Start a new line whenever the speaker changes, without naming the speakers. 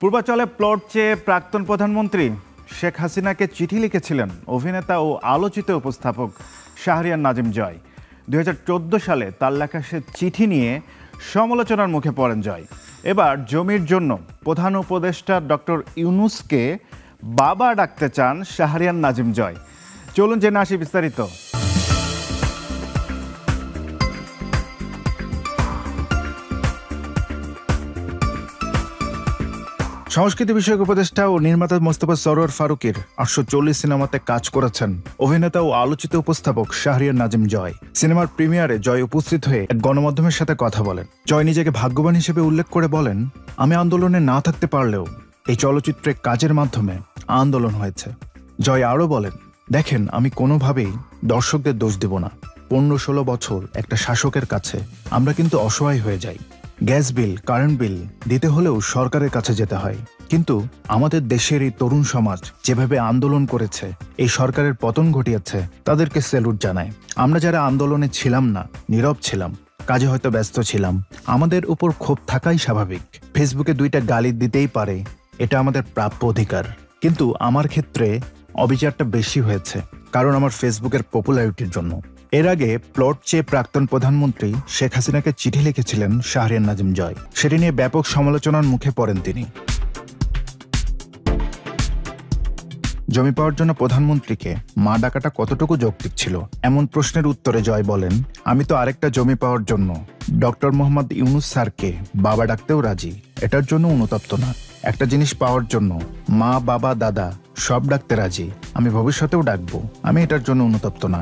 পূর্বাচলে plot চেয়ে প্রাক্তন প্রধানমন্ত্রী শেখ হাসিনাকে চিঠি লিখেছিলেন অভিনেতা ও আলোচিত উপস্থাপক শাহরিয়ার নাজিম জয়। 2014 সালে তার লেখা সে চিঠি নিয়ে সমালোচনার মুখে পড়েন জয়। এবার জমির জন্য প্রধান উপদেষ্টা ডক্টর ইউনূসকে বাবা ডাকতে চান শাহরিয়ার নাজিম জয়। চলুন জেনে আসি বিস্তারিত। সংস্কৃতি বিষয়ক উপদেষ্টা ও নির্মাতা মোস্তফা সরোয়ার ফারুকীর 840 সিনেমাতে কাজ করেছেন অভিনেতা ও আলোচিত উপস্থাপক শাহরিয়ার নাজিম জয়। সিনেমার প্রিমিয়ারে জয় উপস্থিত হয়ে এক গণমাধ্যমের সাথে কথা বলেন। জয় নিজেকে ভাগ্যবান হিসেবে উল্লেখ করে বলেন, আমি আন্দোলনে না থাকতে পারলেও এই চলচ্চিত্রে কাজের মাধ্যমে আন্দোলন হয়েছে। জয় আরও বলেন, দেখেন, আমি কোনোভাবেই দর্শকদের দোষ দেব না। 15-16 বছর একটা শাসকের কাছে আমরা কিন্তু অসহায় হয়ে যাই। গ্যাস বিল, কারেন্ট বিল দিতে হলেও সরকারের কাছে যেতে হয়। কিন্তু আমাদের দেশের এই তরুণ সমাজ যেভাবে আন্দোলন করেছে, এই সরকারের পতন ঘটিয়েছে, তাদেরকে স্যালুট জানায়। আমরা যারা আন্দোলনে ছিলাম না, নীরব ছিলাম, কাজে হয়তো ব্যস্ত ছিলাম, আমাদের উপর ক্ষোভ থাকাই স্বাভাবিক। ফেসবুকে 2টা গালি দিতেই পারে, এটা আমাদের প্রাপ্য অধিকার। কিন্তু আমার ক্ষেত্রে অবিচারটা বেশি হয়েছে, কারণ আমার ফেসবুকের পপুলারিটির জন্য। এর আগে প্লট চেয়ে প্রাক্তন প্রধানমন্ত্রী শেখ হাসিনাকে চিঠি লিখেছিলেন শাহরিয়ার নাজিম জয়। সেটি নিয়ে ব্যাপক সমালোচনার মুখে পড়েন তিনি। জমি পাওয়ার জন্য প্রধানমন্ত্রীকে মা ডাকাটা কতটুকু যৌক্তিক ছিল, এমন প্রশ্নের উত্তরে জয় বলেন, আমি তো আরেকটা জমি পাওয়ার জন্য ডক্টর মোহাম্মদ ইউনূস স্যারকে বাবা ডাকতেও রাজি। এটার জন্য অনুতপ্ত না। একটা জিনিস পাওয়ার জন্য মা, বাবা, দাদা সব ডাকতে রাজি। আমি ভবিষ্যতেও ডাকবো। আমি এটার জন্য অনুতপ্ত না।